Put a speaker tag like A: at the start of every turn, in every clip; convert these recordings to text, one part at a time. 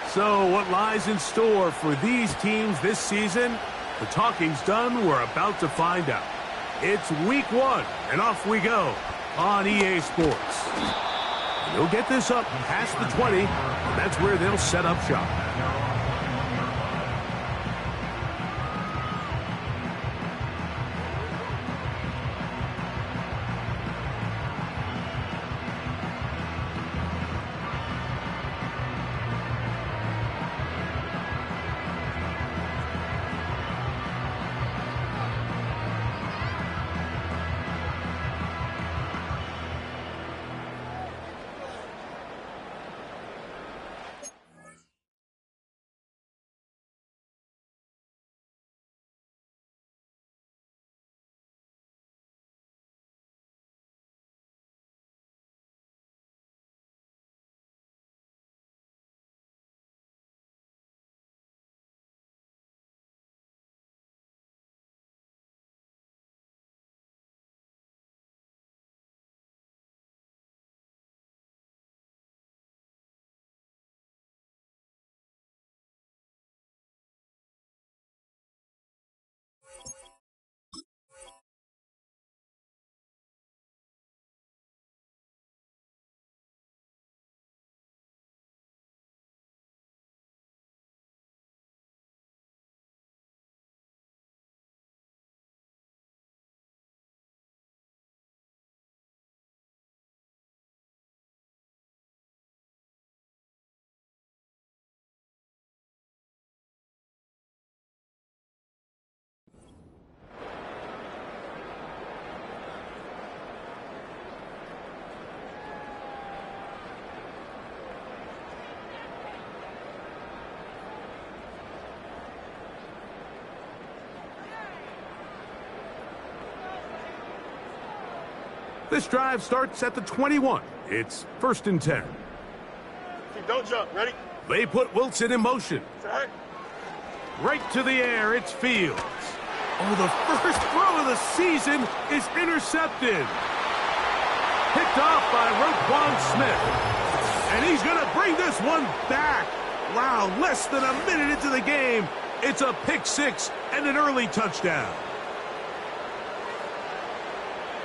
A: So what lies in store for these teams this season? The talking's done. We're about to find out. It's week 1, and off we go on EA Sports. They'll get this up past the 20, and that's where they'll set up shop. This drive starts at the 21. It's 1st and 10.
B: Don't jump. Ready?
A: They put Wilson in motion. Right to the air, it's Fields. Oh, the first throw of the season is intercepted. Picked off by Roquan Smith. And he's going to bring this one back. Wow, less than a minute into the game. It's a pick 6 and an early touchdown.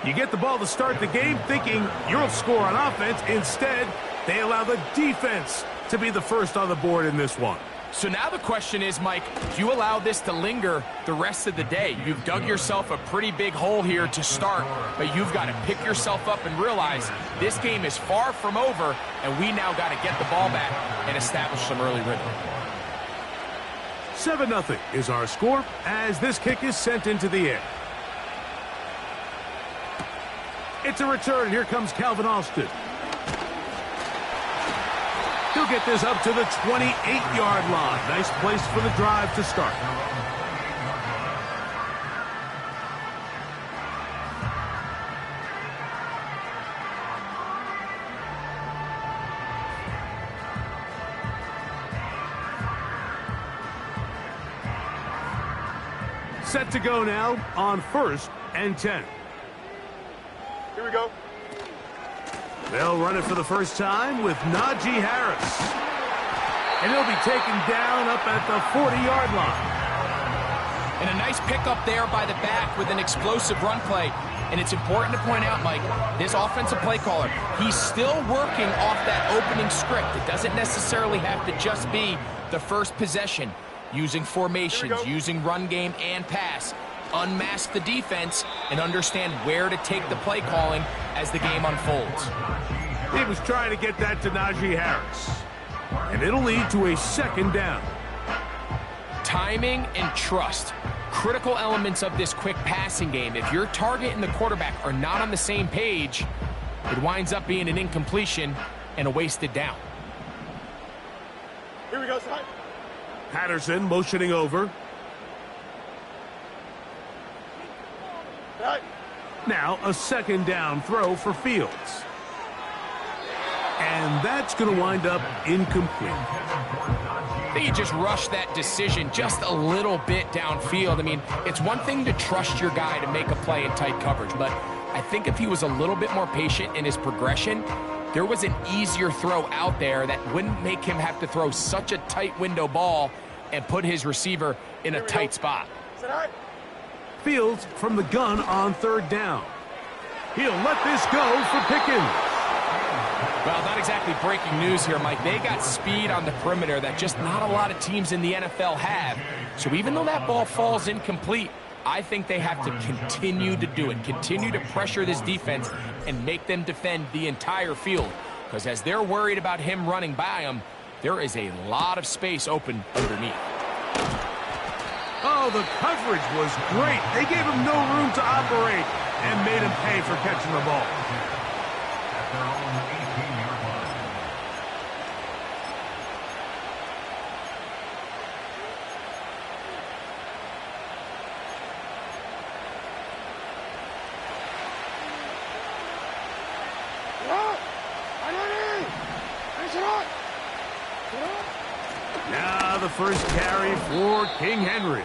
A: You get the ball to start the game thinking you'll score on offense. Instead, they allow the defense to be the first on the board in this one.
C: So now the question is, Mike, do you allow this to linger the rest of the day? You've dug yourself a pretty big hole here to start, but you've got to pick yourself up and realize this game is far from over, and we now got to get the ball back and establish some early rhythm.
A: 7-0 is our score as this kick is sent into the air. It's a return. Here comes Calvin Austin. He'll get this up to the 28-yard line. Nice place for the drive to start. Set to go now on 1st and 10.
B: Here we go.
A: They'll run it for the first time with Najee Harris. And he'll be taken down up at the 40-yard line.
C: And a nice pickup there by the back with an explosive run play. And it's important to point out, Mike, this offensive play caller, he's still working off that opening script. It doesn't necessarily have to just be the first possession. Using formations, using run game and pass. Unmask the defense and understand where to take the play calling as the game unfolds.
A: He was trying to get that to Najee Harris. And it'll lead to a 2nd down.
C: Timing and trust. Critical elements of this quick passing game. If your target and the quarterback are not on the same page, it winds up being an incompletion and a wasted down.
B: Here we go, side.
A: Patterson motioning over. Now a 2nd down throw for Fields. And that's going to wind up incomplete.
C: I think you just rushed that decision just a little bit downfield. I mean, it's one thing to trust your guy to make a play in tight coverage, but I think if he was a little bit more patient in his progression, there was an easier throw out there that wouldn't make him have to throw such a tight window ball and put his receiver in a tight spot.
A: Fields from the gun on third down. He'll let this go for Pickens.
C: Well, not exactly breaking news here, Mike. They got speed on the perimeter that just not a lot of teams in the NFL have. So even though that ball falls incomplete, I think they have to continue to do it, continue to pressure this defense and make them defend the entire field. Because as they're worried about him running by them, there is a lot of space open underneath.
A: Oh, the coverage was great. They gave him no room to operate and made him pay for catching the ball. Now the first carry for King Henry.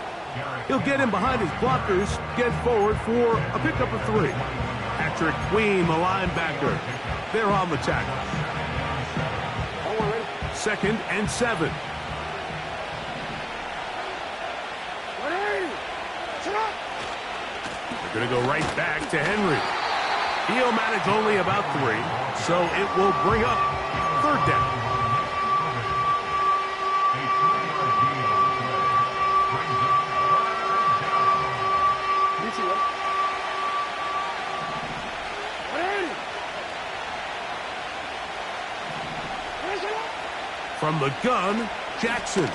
A: He'll get in behind his blockers, get forward for a pickup of 3. Patrick Queen, the linebacker. They're on the tackle. 2nd and 7. They're going to go right back to Henry. He'll manage only about 3, so it will bring up 3rd down. From the gun, Jackson.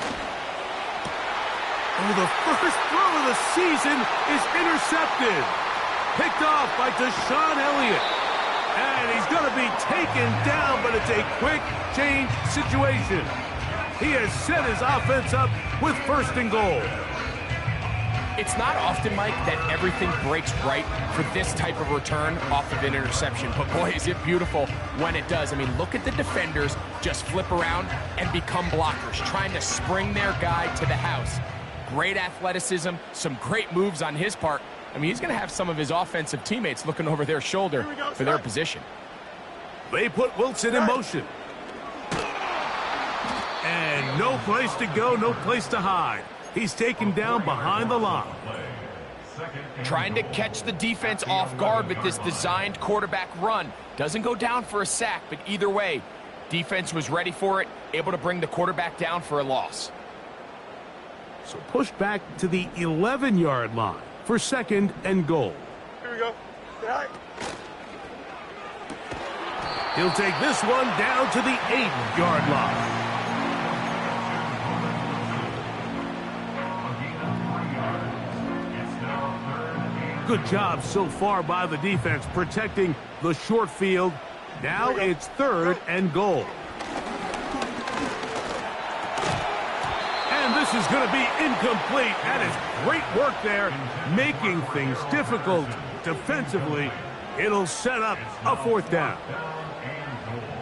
A: Oh, the first throw of the season is intercepted. Picked off by Deshaun Elliott. And he's going to be taken down, but it's a quick change situation. He has set his offense up with 1st and goal.
C: It's not often, Mike, that everything breaks right for this type of return off of an interception. But, boy, is it beautiful when it does. I mean, look at the defenders just flip around and become blockers, trying to spring their guy to the house. Great athleticism, some great moves on his part. I mean, he's going to have some of his offensive teammates looking over their shoulder for their position.
A: They put Wilson in motion. And no place to go, no place to hide. He's taken down behind the line.
C: Trying to catch the defense off guard with this designed quarterback run. Doesn't go down for a sack, but either way, defense was ready for it, able to bring the quarterback down for a loss.
A: So pushed back to the 11-yard line for 2nd and goal.
B: Here we go.
A: He'll take this one down to the 8-yard line. Good job so far by the defense protecting the short field. Now it's 3rd and goal. And this is going to be incomplete. That is great work there, making things difficult defensively. It'll set up a 4th down.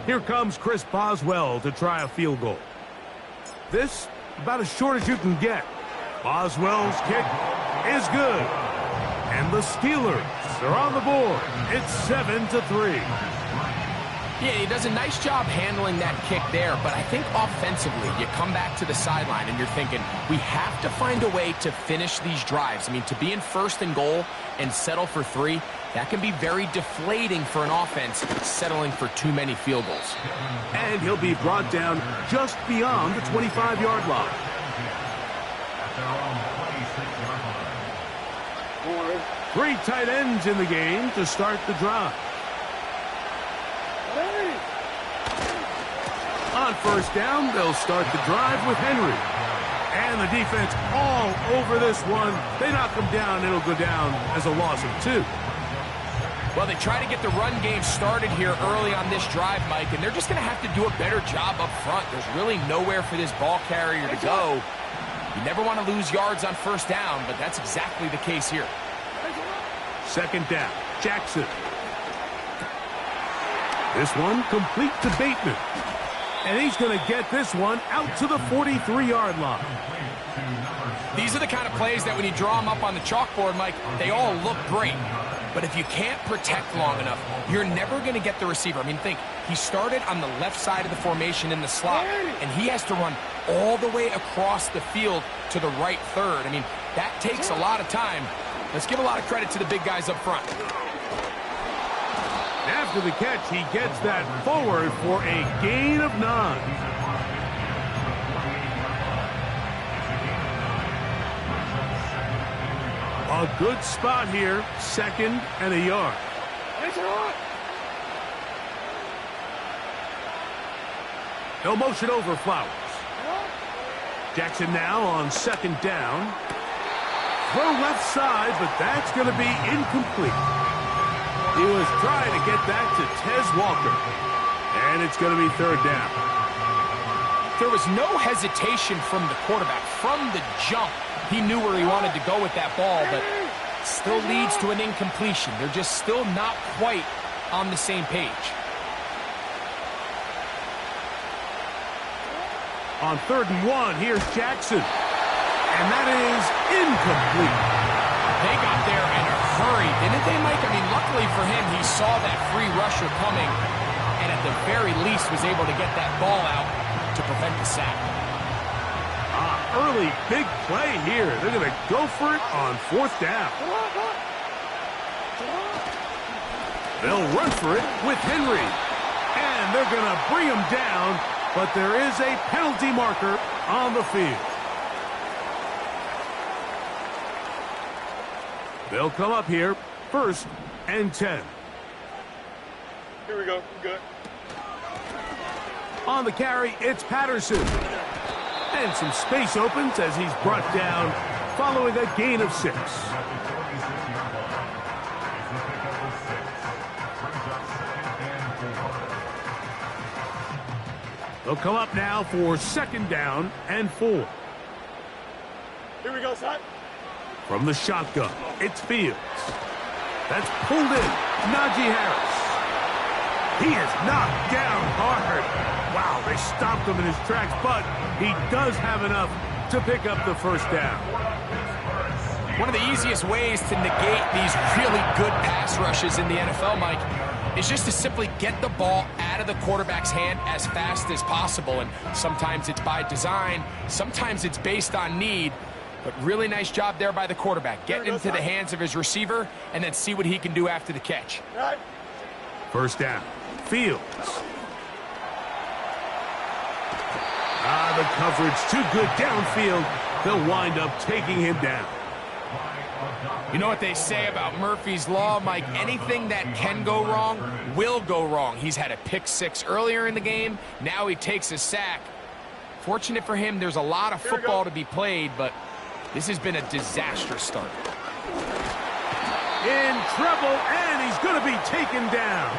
A: Here comes Chris Boswell to try a field goal. This about as short as you can get. Boswell's kick is good. And the Steelers are on the board. It's 7-3.
C: Yeah, he does a nice job handling that kick there, but I think offensively, you come back to the sideline and you're thinking, we have to find a way to finish these drives. I mean, to be in 1st and goal and settle for 3, that can be very deflating for an offense settling for too many field goals.
A: And he'll be brought down just beyond the 25-yard line. 3 tight ends in the game to start the drive. On 1st down, they'll start the drive with Henry. And the defense all over this one. They knock him down. It'll go down as a loss of 2.
C: Well, they try to get the run game started here early on this drive, Mike, and they're just going to have to do a better job up front. There's really nowhere for this ball carrier to go. You never want to lose yards on 1st down, but that's exactly the case here.
A: 2nd down, Jackson. This one complete to Bateman. And he's going to get this one out to the 43-yard line.
C: These are the kind of plays that when you draw them up on the chalkboard, Mike, they all look great. But if you can't protect long enough, you're never going to get the receiver. I mean, think, he started on the left side of the formation in the slot, and he has to run all the way across the field to the right third. I mean, that takes a lot of time. Let's give a lot of credit to the big guys up front.
A: After the catch, he gets that forward for a gain of 9. A good spot here, 2nd and a yard. No motion over Flowers. Jackson now on 2nd down. Throw left side, but that's going to be incomplete. He was trying to get that to Tez Walker. And it's going to be 3rd down.
C: There was no hesitation from the quarterback. From the jump, he knew where he wanted to go with that ball, but still leads to an incompletion. They're just still not quite on the same page.
A: On 3rd and 1, here's Jackson. And that is incomplete.
C: They got there in a hurry, didn't they, Mike? I mean, luckily for him, he saw that free rusher coming, and at the very least was able to get that ball out to prevent the sack.
A: Early big play here. They're going to go for it on 4th down. They'll run for it with Henry. And they're going to bring him down, but there is a penalty marker on the field. They'll come up here, 1st and 10.
B: Here we go. Good.
A: On the carry, it's Patterson. And some space opens as he's brought down following a gain of 6. They'll come up now for 2nd down and 4.
B: Here we go, son.
A: From the shotgun, it's Fields. That's pulled in. Najee Harris. He is knocked down hard. Wow, they stopped him in his tracks, but he does have enough to pick up the 1st down.
C: One of the easiest ways to negate these really good pass rushes in the NFL, Mike, is just to simply get the ball out of the quarterback's hand as fast as possible. And sometimes it's by design, sometimes it's based on need. But really nice job there by the quarterback. Get into the hands of his receiver and then see what he can do after the catch.
A: 1st down. Fields. The coverage too good downfield. They'll wind up taking him down.
C: You know what they say about Murphy's Law, Mike? Anything that can go wrong will go wrong. He's had a pick 6 earlier in the game. Now he takes a sack. Fortunate for him, there's a lot of football to be played, but this has been a disastrous start.
A: In trouble, and he's going to be taken down.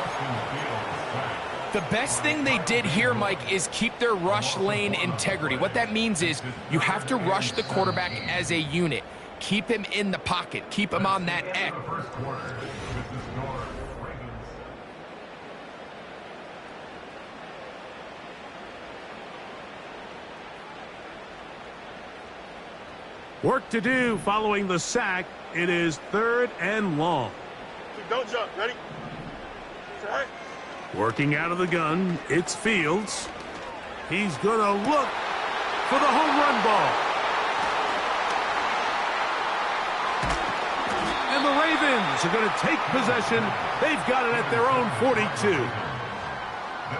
C: The best thing they did here, Mike, is keep their rush lane integrity. What that means is you have to rush the quarterback as a unit. Keep him in the pocket. Keep him on that X.
A: Work to do following the sack. It is 3rd and long.
B: Don't jump. Ready? Set.
A: Working out of the gun, it's Fields. He's going to look for the home run ball. And the Ravens are going to take possession. They've got it at their own 42.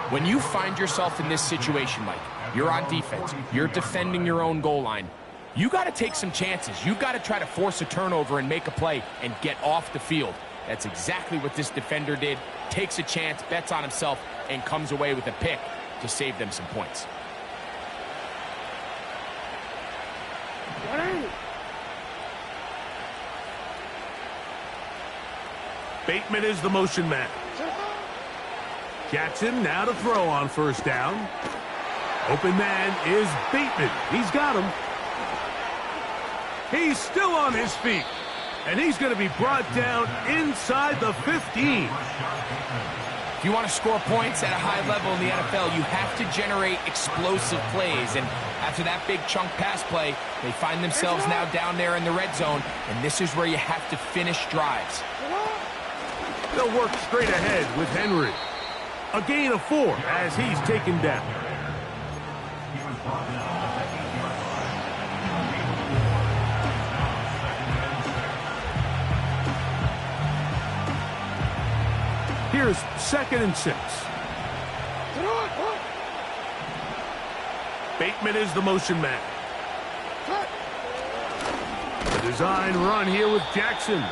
C: When you find yourself in this situation, Mike, you're on defense, you're defending your own goal line, you got to take some chances. You got to try to force a turnover and make a play and get off the field. That's exactly what this defender did. Takes a chance, bets on himself, and comes away with a pick to save them some points.
A: Bateman is the motion man. Jackson now to throw on 1st down. Open man is Bateman. He's got him. He's still on his feet. And he's going to be brought down inside the 15.
C: If you want to score points at a high level in the NFL, you have to generate explosive plays. And after that big chunk pass play, they find themselves now down there in the red zone. And this is where you have to finish drives.
A: They'll work straight ahead with Henry. A gain of 4 as he's taken down. Here's 2nd and 6. Bateman is the motion man. A design run here with Jackson.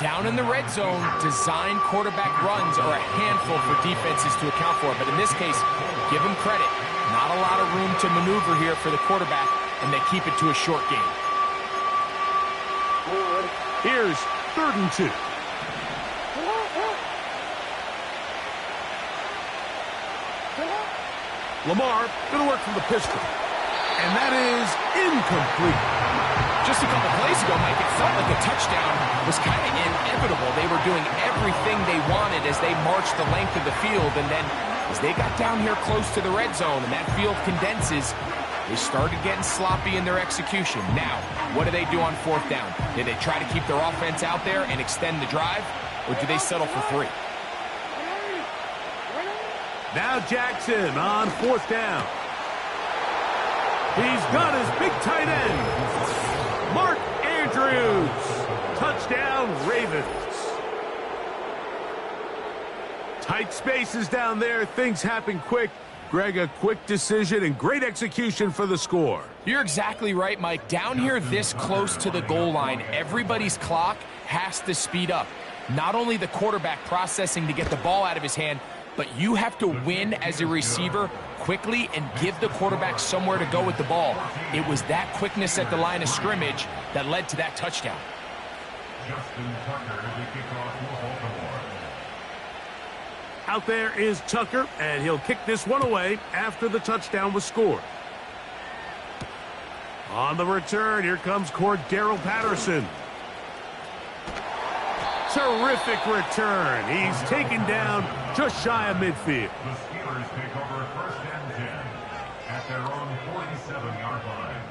C: Down in the red zone, design quarterback runs are a handful for defenses to account for. But in this case, give him credit. Not a lot of room to maneuver here for the quarterback, and they keep it to a short game.
A: Here's 3rd and 2. Lamar going to work from the pistol. And that is incomplete.
C: Just a couple plays ago, Mike, it felt like a touchdown was kind of inevitable. They were doing everything they wanted as they marched the length of the field. And then as they got down here close to the red zone and that field condenses, they started getting sloppy in their execution. Now, what do they do on 4th down? Do they try to keep their offense out there and extend the drive? Or do they settle for 3?
A: Now Jackson on 4th down. He's got his big tight end, Mark Andrews. Touchdown, Ravens. Tight spaces down there. Things happen quick. Greg, a quick decision and great execution for the score.
C: You're exactly right, Mike. Down here this close to the goal line, everybody's clock has to speed up. Not only the quarterback processing to get the ball out of his hand, but you have to win as a receiver quickly and give the quarterback somewhere to go with the ball. It was that quickness at the line of scrimmage that led to that touchdown.
A: Out there is Tucker, and he'll kick this one away after the touchdown was scored. On the return, here comes Cordero Patterson. Terrific return. He's taken down just shy of midfield.
D: The Steelers pick over 1st and 10 at their own 47-yard line.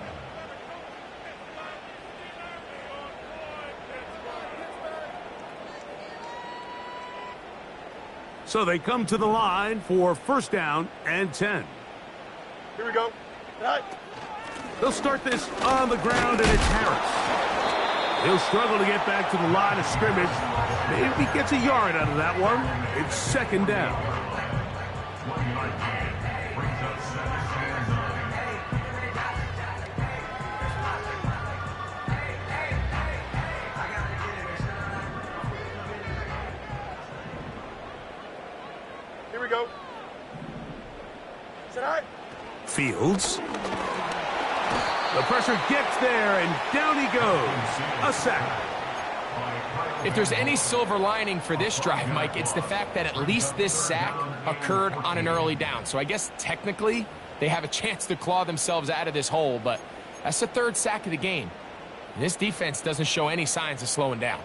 A: So they come to the line for 1st down and 10.
B: Here we go. Right.
A: They'll start this on the ground, and it's Harris. He'll struggle to get back to the line of scrimmage. Maybe he gets a yard out of that one. It's 2nd down.
D: 1-yard gain brings up 2nd and 9.
B: Here we go. Sit high.
A: Fields. The pressure gets there, and down he goes. A sack.
C: If there's any silver lining for this drive, Mike, it's the fact that at least this sack occurred on an early down. So I guess technically they have a chance to claw themselves out of this hole, but that's the 3rd sack of the game. This defense doesn't show any signs of slowing down.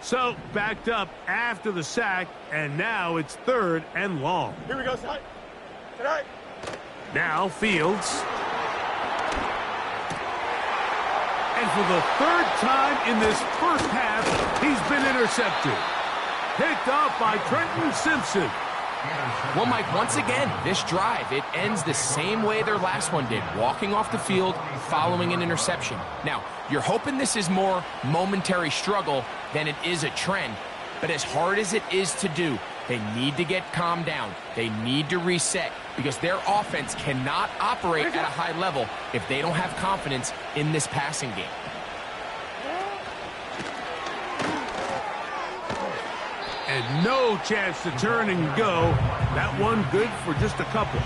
A: So, backed up after the sack, and now it's 3rd and long.
B: Here we go, side. Tonight.
A: Now Fields. And for the 3rd time in this first half, he's been intercepted. Picked off by Trenton Simpson.
C: Well, Mike, once again, this drive, it ends the same way their last one did, walking off the field following an interception. Now, you're hoping this is more momentary struggle than it is a trend, but as hard as it is to do, they need to get calmed down. They need to reset because their offense cannot operate at a high level if they don't have confidence in this passing game.
A: And no chance to turn and go. That one good for just a couple.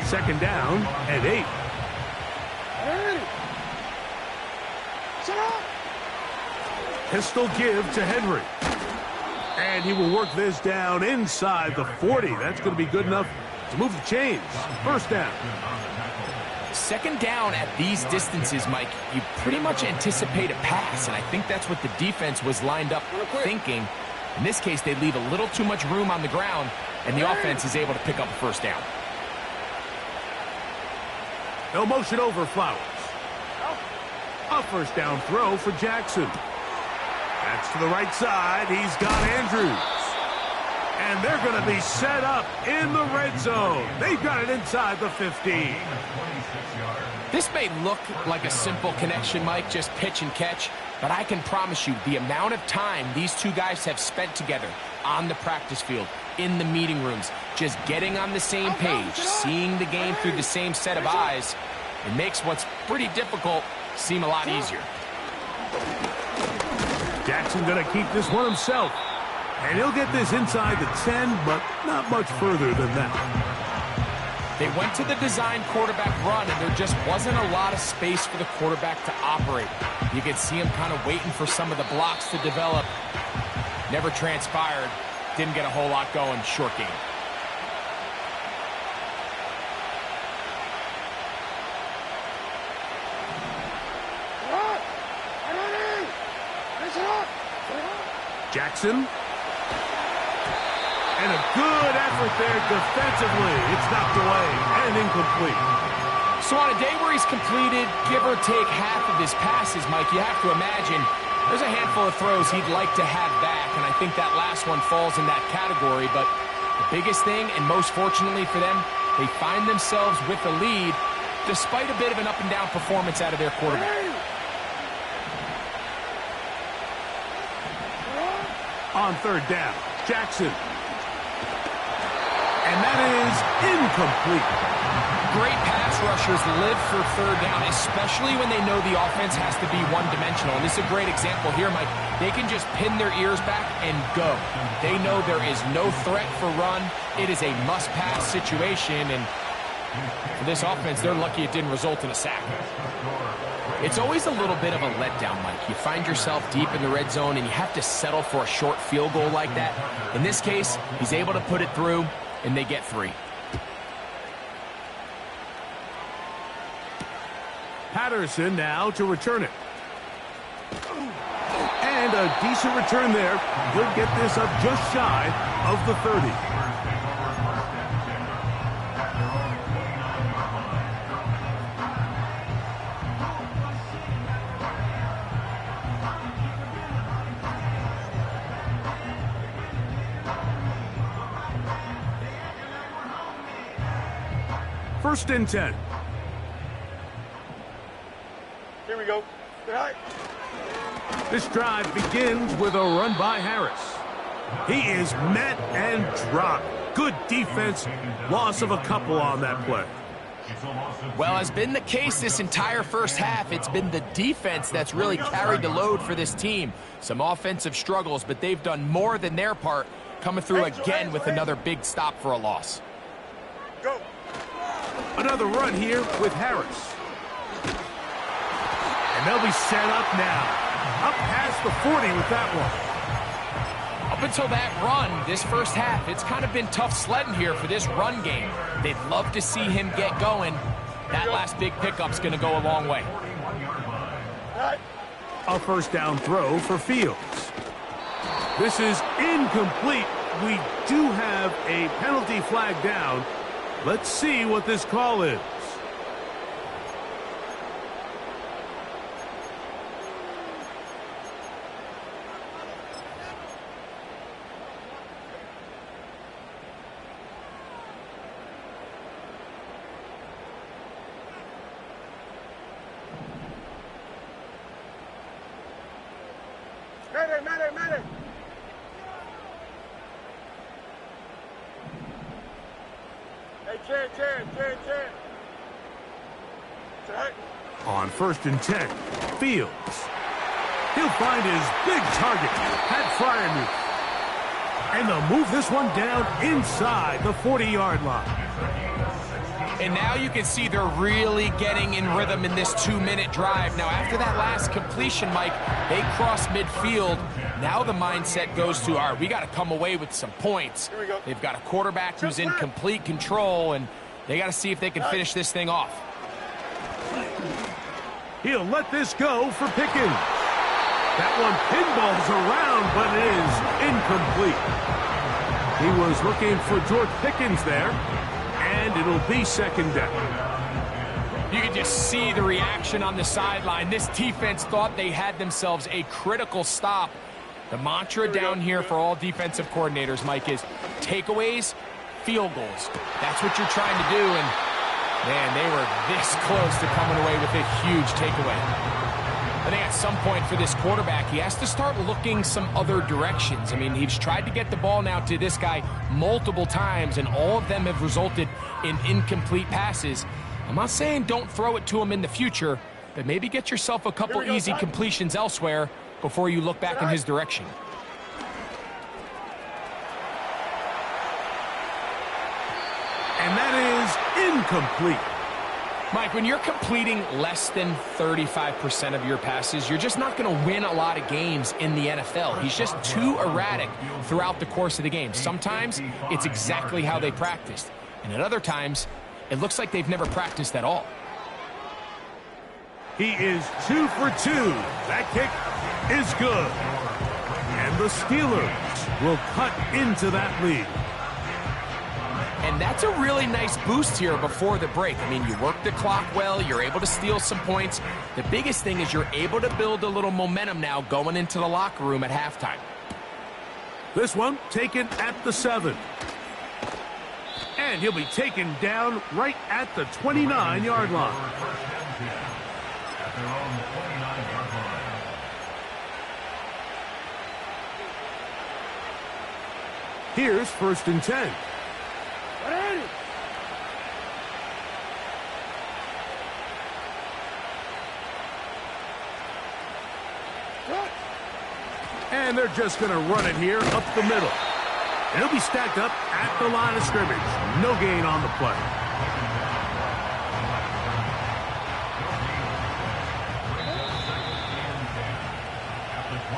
A: Second down and 8. Pistol give to Henry. And he will work this down inside the 40. That's going to be good enough to move the chains. First down.
C: second down at these distances, Mike, you pretty much anticipate a pass, and I think that's what the defense was lined up thinking. In this case, they leave a little too much room on the ground, and the offense is able to pick up a first down.
A: No motion over Flowers. A first down throw for Jackson. That's to the right side. He's got Andrews. And they're going to be set up in the red zone. They've got it inside the 15.
C: This may look like a simple connection, Mike, just pitch and catch, but I can promise you the amount of time these two guys have spent together on the practice field, in the meeting rooms, just getting on the same page, seeing the game through the same set of eyes, it makes what's pretty difficult seem a lot easier.
A: Jackson going to keep this one himself. And he'll get this inside the 10, but not much further than that.
C: They went to the design quarterback run, and there just wasn't a lot of space for the quarterback to operate. You could see him kind of waiting for some of the blocks to develop. Never transpired. Didn't get a whole lot going. Short game.
A: Jackson. And a good effort there defensively. It's knocked away and incomplete.
C: So on a day where he's completed, give or take half of his passes, Mike, you have to imagine there's a handful of throws he'd like to have back, and I think that last one falls in that category. But the biggest thing, and most fortunately for them, they find themselves with the lead despite a bit of an up-and-down performance out of their quarterback.
A: On third down, Jackson. And that is incomplete.
C: Great pass rushers live for third down, especially when they know the offense has to be one-dimensional. And this is a great example here, Mike. They can just pin their ears back and go. They know there is no threat for run. It is a must-pass situation, and for this offense, they're lucky it didn't result in a sack. It's always a little bit of a letdown, Mike. You find yourself deep in the red zone, and you have to settle for a short field goal like that. In this case, he's able to put it through, and they get 3.
A: Patterson now to return it. And a decent return there. He'll get this up just shy of the 30. First and 10.
B: Here we go. Right.
A: This drive begins with a run by Harris. He is met and dropped. Good defense. Loss of a couple on that play.
C: Well, has been the case this entire first half. It's been the defense that's really carried the load for this team. Some offensive struggles, but they've done more than their part, coming through again with another big stop for a loss.
B: Go.
A: Another run here with Harris. And they'll be set up now. Up past the 40 with that one.
C: Up until that run, this first half, it's kind of been tough sledding here for this run game. They'd love to see him get going. That last big pickup's going to go a long way.
A: A first down throw for Fields. This is incomplete. We do have a penalty flag down. Let's see what this call is.
B: Medic. Hey, chair. Set.
A: On first and 10, Fields. He'll find his big target. Had Fryermuth. And they'll move this one down inside the 40-yard line.
C: And now you can see they're really getting in rhythm in this 2-minute drive. Now, after that last completion, Mike, they cross midfield. Now the mindset goes to, all right, we got to come away with some points.
B: Here we go.
C: They've got a quarterback who's in complete control, and they got to see if they can finish this thing off.
A: He'll let this go for Pickens. That one pinballs around, but it is incomplete. He was looking for George Pickens there, and it'll be second down.
C: You can just see the reaction on the sideline. This defense thought they had themselves a critical stop. The mantra down here for all defensive coordinators, Mike, is takeaways, field goals. That's what you're trying to do, and man, they were this close to coming away with a huge takeaway. I think at some point for this quarterback, he has to start looking some other directions. I mean, he's tried to get the ball now to this guy multiple times, and all of them have resulted in incomplete passes. I'm not saying don't throw it to him in the future, but maybe get yourself a couple easy completions elsewhere before you look back in his direction.
A: And that is incomplete.
C: Mike, when you're completing less than 35% of your passes, you're just not going to win a lot of games in the NFL. He's just too erratic throughout the course of the game. Sometimes it's exactly how they practiced, and at other times, it looks like they've never practiced at all.
A: He is 2 for 2. That kick is good. And the Steelers will cut into that lead.
C: And that's a really nice boost here before the break. I mean, you work the clock well, you're able to steal some points. The biggest thing is you're able to build a little momentum now going into the locker room at halftime.
A: This one taken at the 7. And he'll be taken down right at the 29-yard line. Here's 1st and 10. And they're just going to run it here up the middle. And he'll be stacked up at the line of scrimmage. No gain on the play.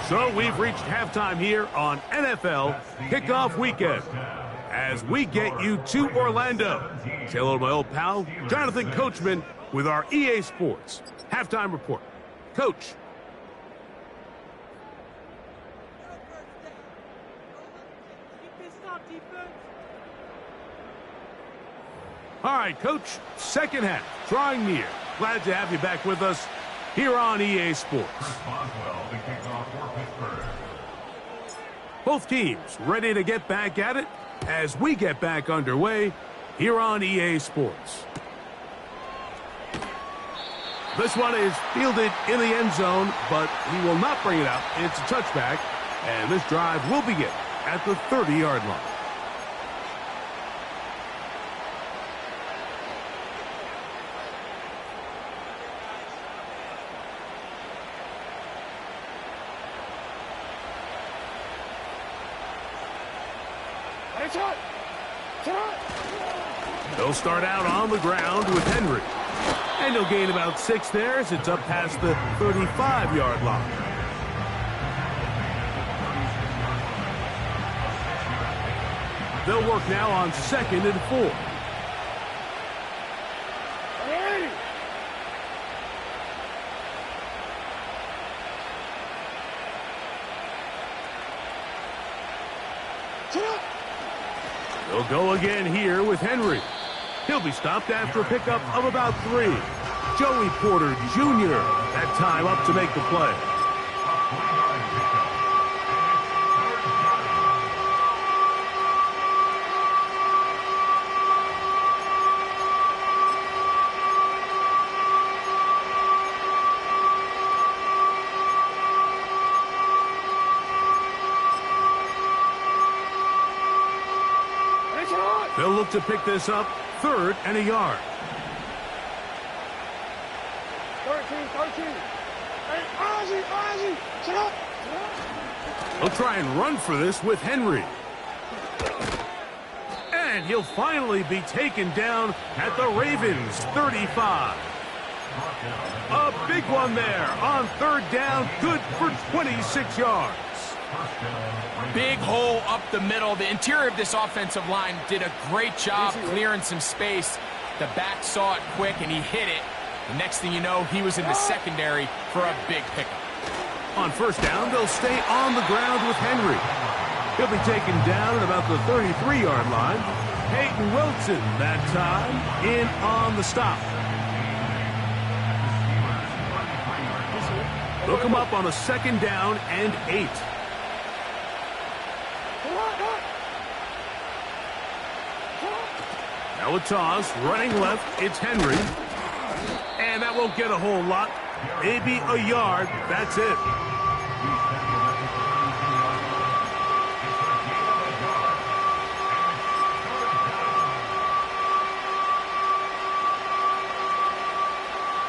A: So we've reached halftime here on NFL Kickoff Weekend as we get you to Orlando. Say hello to my old pal, Jonathan Coachman, with our EA Sports Halftime Report. Coach. All right, Coach, second half, drawing near. Glad to have you back with us here on EA Sports. Both teams ready to get back at it as we get back underway here on EA Sports. This one is fielded in the end zone, but he will not bring it out. It's a touchback, and this drive will begin at the 30-yard line. They'll start out on the ground with Henry. And he'll gain about 6 there as it's up past the 35-yard line. They'll work now on 2nd and 4. They'll go again here with Henry. He'll be stopped after a pickup of about 3. Joey Porter Jr. that time up to make the play. They'll look to pick this up, 3rd and a yard.
B: 13. Hey, Ozzie, sit up.
A: He'll try and run for this with Henry. And he'll finally be taken down at the Ravens' 35. A big one there on 3rd down, good for 26 yards.
C: Big hole up the middle. The interior of this offensive line did a great job clearing some space. The back saw it quick, and he hit it. The next thing you know, he was in the secondary for a big pickup.
A: On first down, they'll stay on the ground with Henry. He'll be taken down at about the 33-yard line. Peyton Wilson that time in on the stop. Look him up on a second down and 8. Now a toss, running left, it's Henry. And that won't get a whole lot. Maybe a yard, that's it.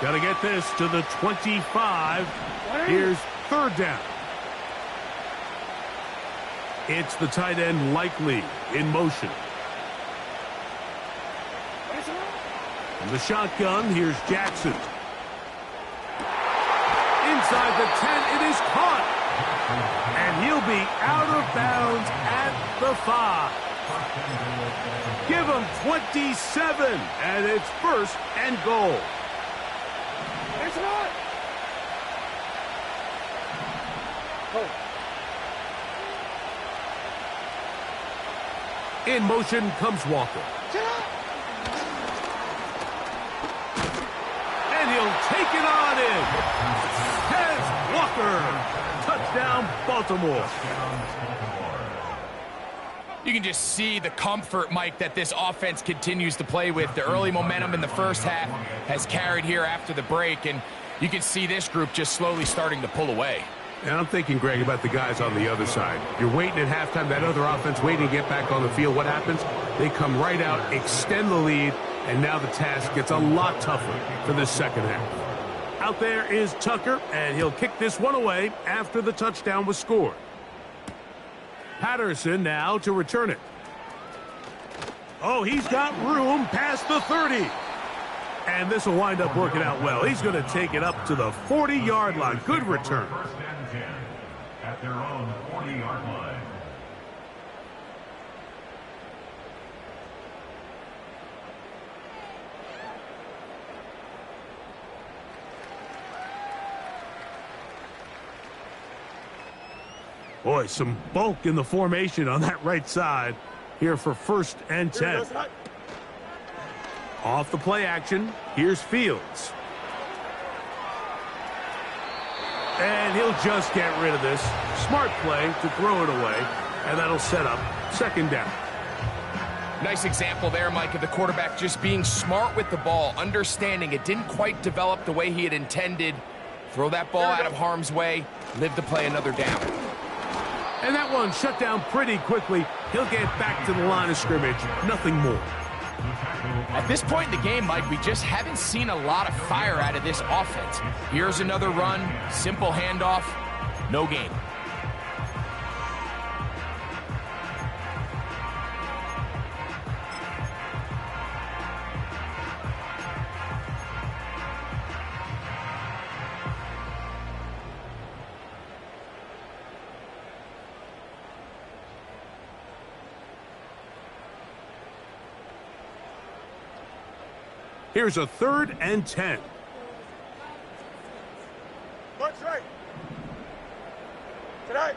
A: Got to get this to the 25. Here's third down. It's the tight end Likely in motion. From the shotgun, here's Jackson. Inside the 10, it is caught. And he'll be out of bounds at the 5. Give him 27, and it's first and goal.
B: It's not.
A: In motion comes Walker. And he'll take it on in. Has Walker. Touchdown, Baltimore.
C: You can just see the comfort, Mike, that this offense continues to play with. The early momentum in the first half has carried here after the break, and you can see this group just slowly starting to pull away.
A: And I'm thinking, Greg, about the guys on the other side. You're waiting at halftime, that other offense waiting to get back on the field. What happens? They come right out, extend the lead, and now the task gets a lot tougher for this second half. Out there is Tucker, and he'll kick this one away after the touchdown was scored. Patterson now to return it. Oh, he's got room past the 30. And this will wind up working out well. He's going to take it up to the 40-yard line. Good return.
D: First and 10 at their own 40-yard line.
A: Boy, some bulk in the formation on that right side here for first and 10. Off the play action, here's Fields. And he'll just get rid of this. Smart play to throw it away, and that'll set up second down.
C: Nice example there, Mike, of the quarterback just being smart with the ball, understanding it didn't quite develop the way he had intended. Throw that ball out of harm's way, live to play another down.
A: And that one shut down pretty quickly. He'll get back to the line of scrimmage. Nothing more.
C: At this point in the game, Mike, we just haven't seen a lot of fire out of this offense. Here's another run, simple handoff, no gain.
A: Here's a third and 10.
B: What's right? Tonight.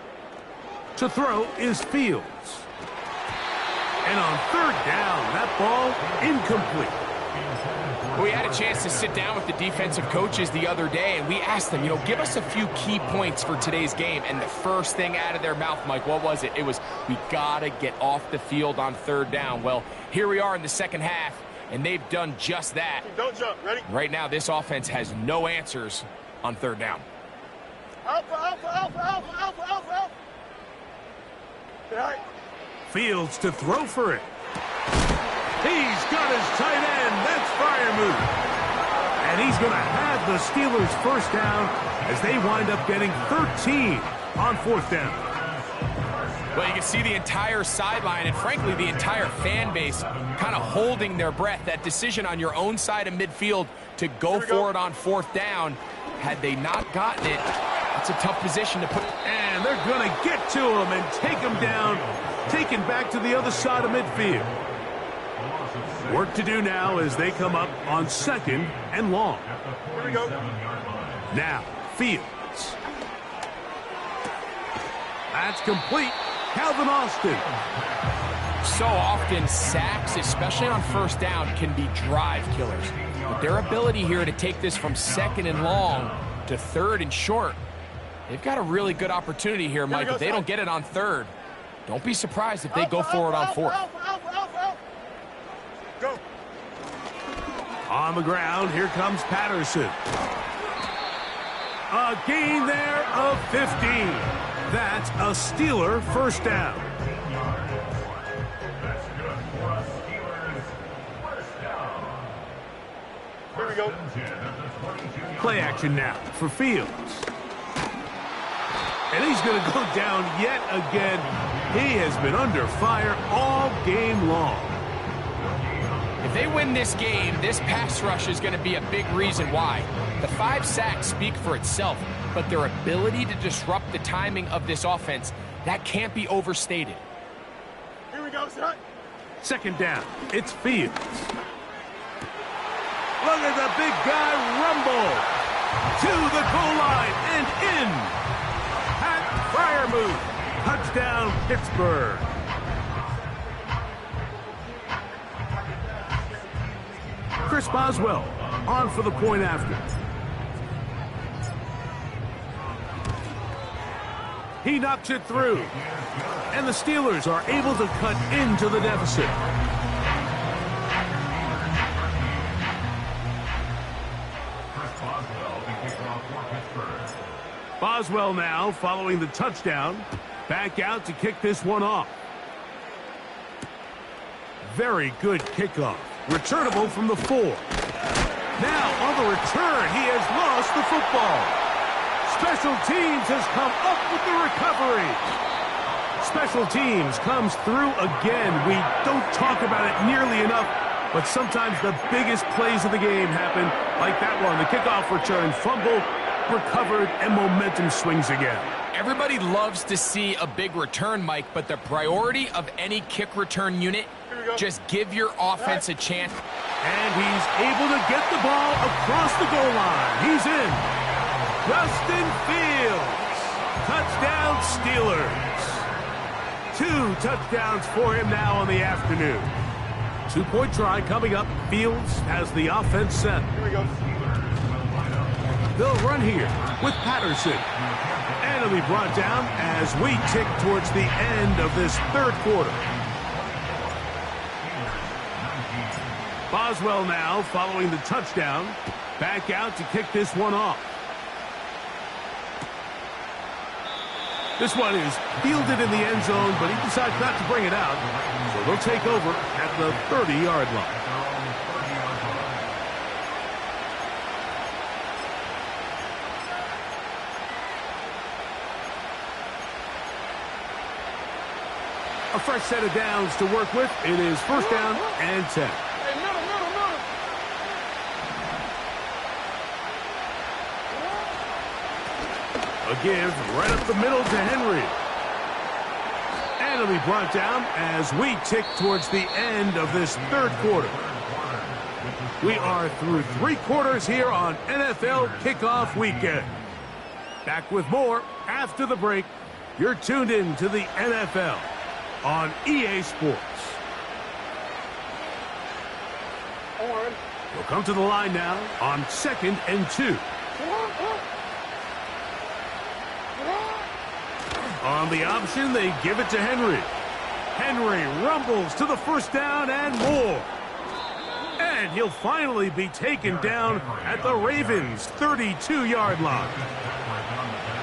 A: To throw is Fields. And on third down, that ball incomplete.
C: We had a chance to sit down with the defensive coaches the other day, and we asked them, give us a few key points for today's game. And the first thing out of their mouth, Mike, what was it? It was, we got to get off the field on third down. Well, here we are in the second half, and they've done just that.
B: Don't jump. Ready?
C: Right now, this offense has no answers on third down.
B: Alpha, alpha, alpha, alpha, alpha, alpha, alpha. Tonight.
A: Fields to throw for it. He's got his tight end. That's Freiermuth. And he's going to have the Steelers first down as they wind up getting 13 on fourth down.
C: Well, you can see the entire sideline and, frankly, the entire fan base kind of holding their breath. That decision on your own side of midfield to go for it on fourth down, had they not gotten it, it's a tough position to put.
A: And they're going to get to him and take him down, taken back to the other side of midfield. Work to do now as they come up on 2nd and long.
B: Here we go.
A: Now, Fields. That's complete. Calvin Austin.
C: So often, sacks, especially on first down, can be drive killers. But their ability here to take this from 2nd and long to 3rd and short, they've got a really good opportunity here, Mike. If they don't get it on 3rd, don't be surprised if they go for it on 4th.
B: Go.
A: On the ground, here comes Patterson. A gain there of 15. That's a Steeler first down.
B: Here we go.
A: Play action now for Fields. And he's going to go down yet again. He has been under fire all game long.
C: If they win this game, this pass rush is going to be a big reason why. The 5 sacks speak for itself, but their ability to disrupt the timing of this offense, that can't be overstated.
B: Here we go, son.
A: 2nd down. It's Fields. Look at the big guy rumble to the goal line and in. Pat Fryermuth. Touchdown, Pittsburgh. Chris Boswell on for the point after. He knocks it through. And the Steelers are able to cut into the deficit. Boswell now following the touchdown. Back out to kick this one off. Very good kickoff. Returnable from the 4. Now on the return, he has lost the football. Special teams has come up with the recovery. Special teams comes through again. We don't talk about it nearly enough, but sometimes the biggest plays of the game happen like that one. The kickoff return, fumble, recovered, and momentum swings again.
C: Everybody loves to see a big return, Mike, but the priority of any kick return unit, just give your offense a chance.
A: And he's able to get the ball across the goal line. He's in. Justin Fields. Touchdown, Steelers. 2 touchdowns for him now on the afternoon. 2-point try coming up. Fields has the offense set.
B: Here we go.
A: They'll run here with Patterson. And it'll be brought down as we tick towards the end of this 3rd quarter. Boswell now following the touchdown. Back out to kick this one off. This one is fielded in the end zone, but he decides not to bring it out. So they'll take over at the 30-yard line. A fresh set of downs to work with. It is 1st down and 10.
B: Hey, middle.
A: A give right up the middle to Henry. And it'll be brought down as we tick towards the end of this 3rd quarter. We are through 3 quarters here on NFL Kickoff Weekend. Back with more after the break. You're tuned in to the NFL on EA Sports. We'll come to the line now on 2nd and 2. On the option, they give it to Henry. Henry rumbles to the 1st down and more. And he'll finally be taken down at the Ravens' 32-yard line.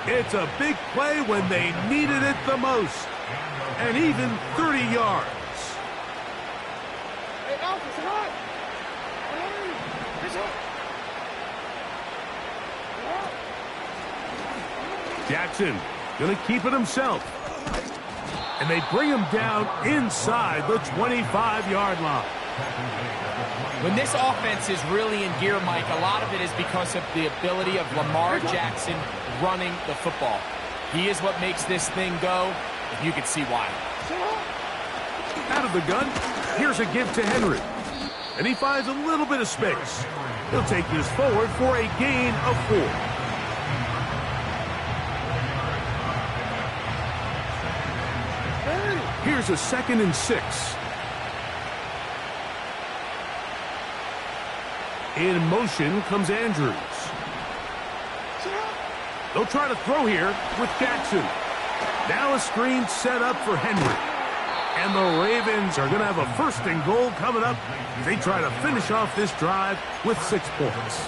A: It's a big play when they needed it the most. And even 30 yards.
B: Hey, Alpha, it's hot.
A: Jackson going to keep it himself. And they bring him down inside the 25-yard line.
C: When this offense is really in gear, Mike, a lot of it is because of the ability of Lamar Jackson running the football. He is what makes this thing go, and you can see why.
A: Out of the gun, Here's a give to Henry. And he finds a little bit of space. He'll take this forward for a gain of 4. Here's a 2nd and 6. In motion comes Andrews. They'll try to throw here with Jackson. Now a screen set up for Henry. And the Ravens are going to have a 1st and goal coming up. They try to finish off this drive with 6 points.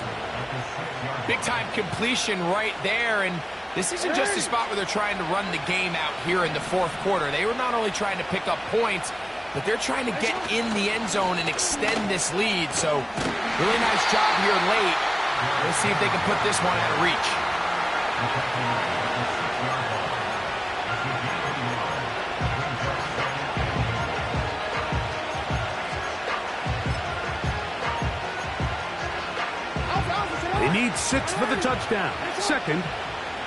C: Big-time completion right there, and this isn't just a spot where they're trying to run the game out here in the 4th quarter. They were not only trying to pick up points, but they're trying to get in the end zone and extend this lead. So, really nice job here late. Let's see if they can put this one out of reach.
A: They need 6 for the touchdown. 2nd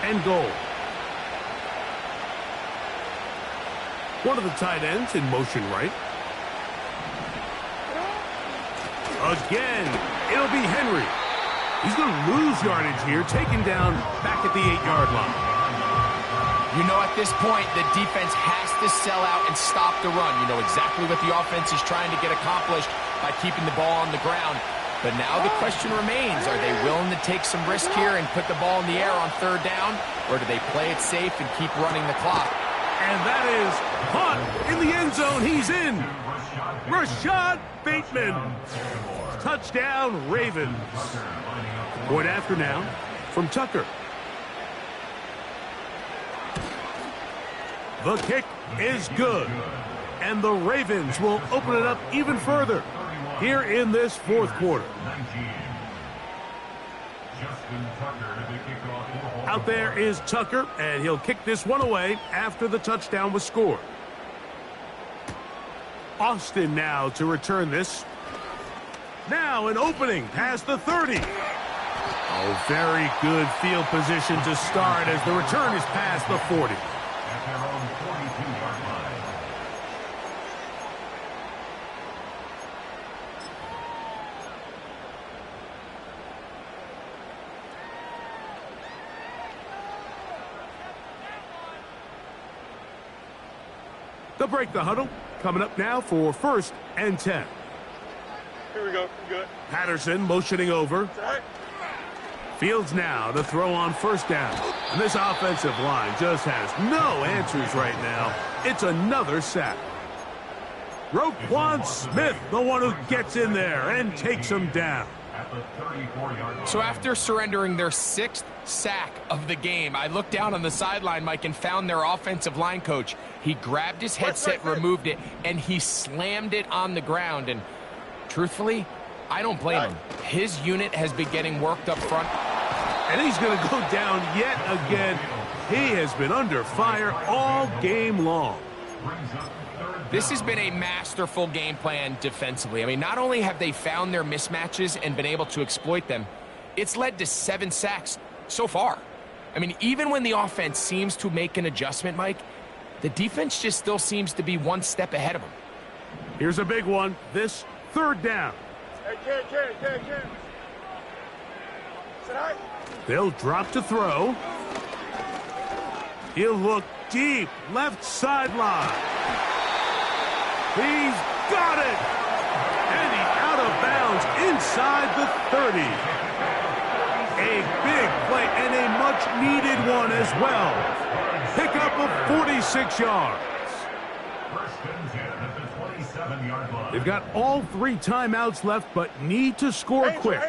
A: and goal. One of the tight ends in motion right. Again, it'll be Henry. He's going to lose yardage here, taken down back at the 8-yard line.
C: You know, at this point, the defense has to sell out and stop the run. You know exactly what the offense is trying to get accomplished by keeping the ball on the ground. But now the question remains, are they willing to take some risk here and put the ball in the air on 3rd down? Or do they play it safe and keep running the clock?
A: And that is caught in the end zone. He's in. Rashad Bateman. Touchdown, Ravens. Point after now from Tucker. The kick is good. And the Ravens will open it up even further here in this 4th quarter. Out there is Tucker, and he'll kick this one away after the touchdown was scored. Austin now to return this. Now an opening past the 30. Oh, very good field position to start as the return is past the 40.
D: At their own 42-yard line.
A: They'll break the huddle. Coming up now for 1st and 10.
B: Here we go. Good.
A: Patterson motioning over. Fields now to throw on 1st down. And this offensive line just has no answers right now. It's another sack. Roquan Smith, the one who gets in there and takes him down.
C: So after surrendering their 6th sack of the game, I looked down on the sideline, Mike, and found their offensive line coach. He grabbed his headset, removed it, and he slammed it on the ground. And truthfully, I don't blame him. His unit has been getting worked up front.
A: And he's going to go down yet again. He has been under fire all game long.
C: This has been a masterful game plan defensively. I mean, not only have they found their mismatches and been able to exploit them, it's led to 7 sacks so far. I mean, even when the offense seems to make an adjustment, Mike, the defense just still seems to be one step ahead of them.
A: Here's a big one. This 3rd down.
B: Hey, Ken.
A: They'll drop to throw. He'll look deep, left sideline. He's got it! And he's out of bounds inside the 30. A big play and a much-needed one as well. Pickup of 46 yards. They've got all 3 timeouts left, but need to score quick.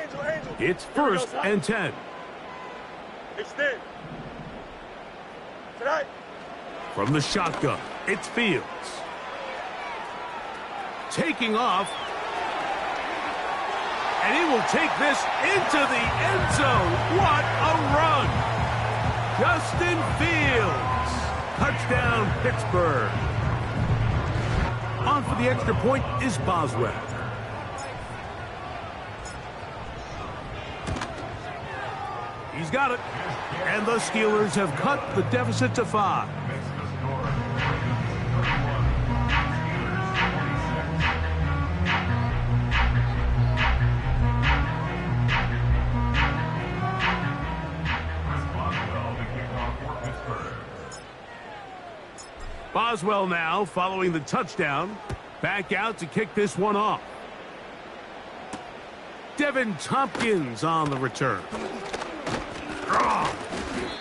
A: It's 1st and 10.
B: Extend.
A: From the shotgun, it's Fields. Taking off. And he will take this into the end zone. What a run. Justin Fields. Touchdown, Pittsburgh. On for the extra point is Boswell. He's got it. And the Steelers have cut the deficit to 5. Boswell now following the touchdown. Back out to kick this one off. Devin Tompkins on the return.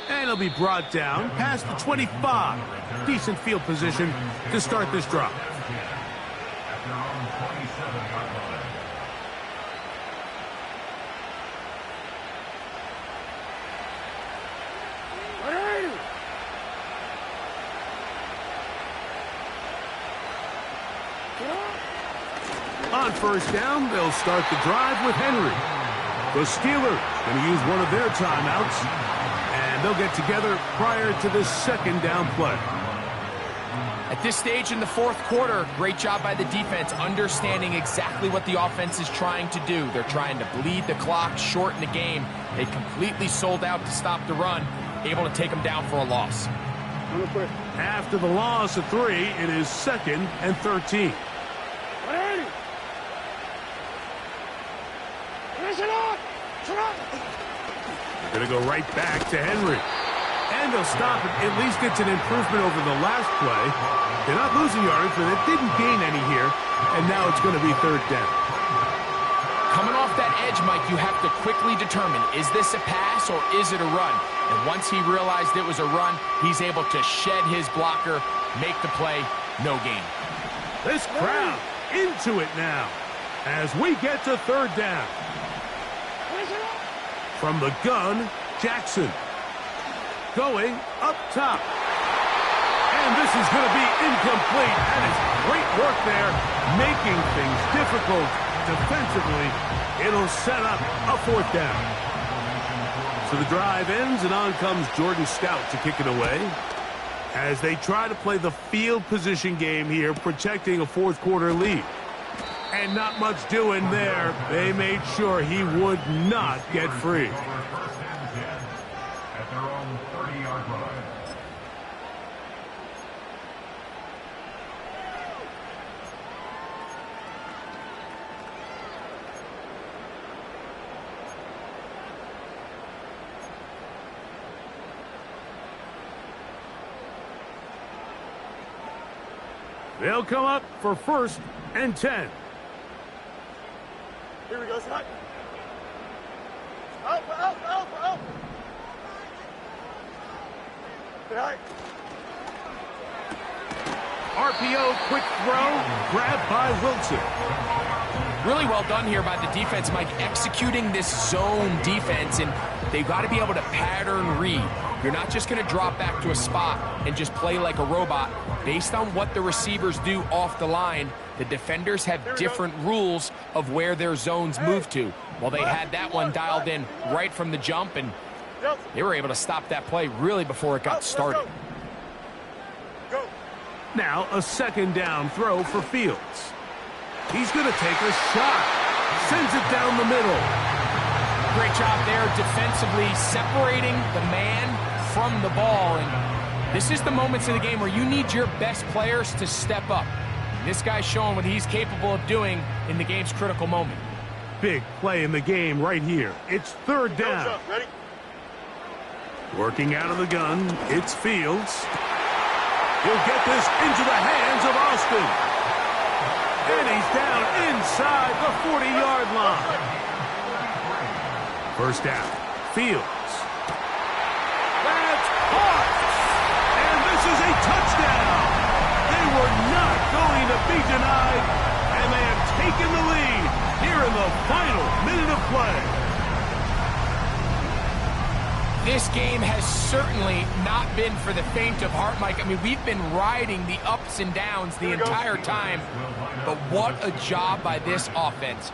A: And he'll be brought down past the 25. Decent field position to start this drive.
D: At their own 27-yard line.
A: On first down, they'll start the drive with Henry. The Steelers going to use one of their timeouts, and they'll get together prior to the second down play.
C: At this stage in the fourth quarter, great job by the defense understanding exactly what the offense is trying to do. They're trying to bleed the clock, shorten the game. They completely sold out to stop the run, able to take them down for a loss.
A: After the loss of 3, it is 2nd and 13. Going to go right back to Henry. And they'll stop it. At least it's an improvement over the last play. They're not losing yards, but it didn't gain any here. And now it's going to be 3rd down.
C: Coming off that edge, Mike, you have to quickly determine, is this a pass or is it a run? And once he realized it was a run, he's able to shed his blocker, make the play, no gain.
A: This crowd into it now as we get to 3rd down. From the gun, Jackson. Going up top. And this is going to be incomplete. That is great work there, making things difficult defensively. It'll set up a 4th down. So the drive ends, and on comes Jordan Stout to kick it away. As they try to play the field position game here, protecting a fourth quarter lead. And not much doing there. They made sure he would not get free.
D: First and 10 at their own 30-yard line.
A: They'll come up for 1st and 10.
B: Here we go, Scott. Alpha. Good night.
A: RPO, quick throw, grabbed by Wilson.
C: Really well done here by the defense, Mike, executing this zone defense, and they've got to be able to pattern read. You're not just going to drop back to a spot and just play like a robot. Based on what the receivers do off the line, the defenders have different rules of where their zones move to. Well, they had that one dialed in right from the jump, and they were able to stop that play really before it got started.
A: Now a 2nd down throw for Fields. He's going to take a shot. Sends it down the middle.
C: Great job there defensively, separating the man from the ball. And this is the moments of the game where you need your best players to step up. And this guy's showing what he's capable of doing in the game's critical moment.
A: Big play in the game right here. It's 3rd down.
B: Ready?
A: Working out of the gun, it's Fields. He'll get this into the hands of Austin. And he's down inside the 40-yard line. 1st down, Fields. That's caught! And this is a touchdown! They were not going to be denied, and they have taken the lead here in the final minute of play.
C: This game has certainly not been for the faint of heart, Mike. I mean, we've been riding the ups and downs the entire time, but what a job by this offense.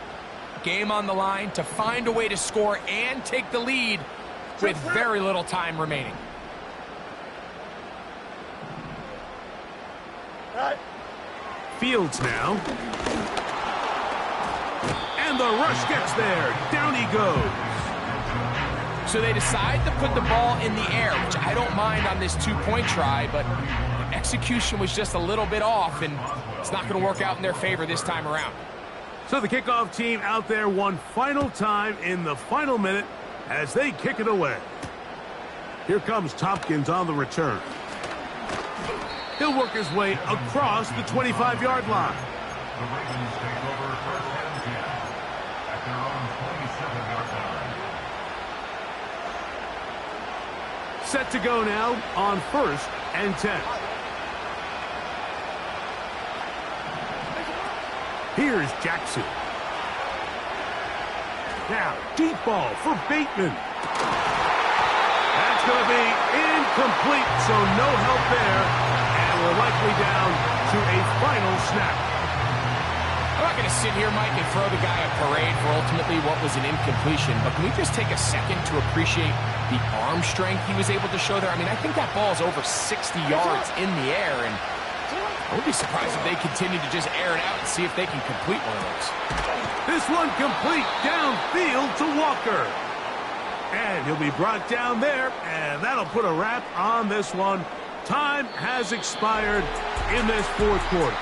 C: Game on the line to find a way to score and take the lead with very little time remaining.
A: Fields now. And the rush gets there. Down he goes.
C: So they decide to put the ball in the air, which I don't mind on this 2-point try, but the execution was just a little bit off, and it's not going to work out in their favor this time around.
A: So the kickoff team out there one final time in the final minute as they kick it away. Here comes Tompkins on the return. He'll work his way across the 25-yard line.
D: The Ravens take over first and 10 at their own 27-yard line.
A: Set to go now on first and 10. Here's Jackson. Now, deep ball for Bateman. That's going to be incomplete, so no help there. And we're likely down to a final snap.
C: I'm not going to sit here, Mike, and throw the guy a parade for ultimately what was an incompletion, but can we just take a second to appreciate the arm strength he was able to show there? I mean, I think that ball is over 60 yards in the air, and I would be surprised if they continue to just air it out and see if they can complete one of those.
A: This one complete downfield to Walker. And he'll be brought down there, and that'll put a wrap on this one. Time has expired in this fourth quarter.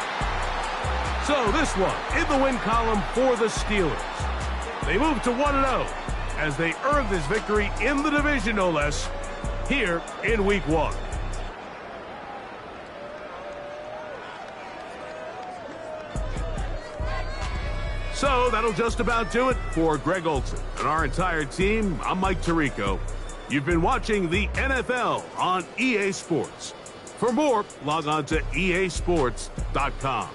A: So this one in the win column for the Steelers. They move to 1-0 as they earn this victory in the division, no less, here in Week 1. So that'll just about do it for Greg Olson and our entire team. I'm Mike Tirico. You've been watching the NFL on EA Sports. For more, log on to easports.com.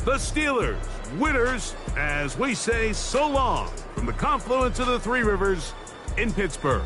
A: The Steelers, winners, as we say so long from the confluence of the Three Rivers in Pittsburgh.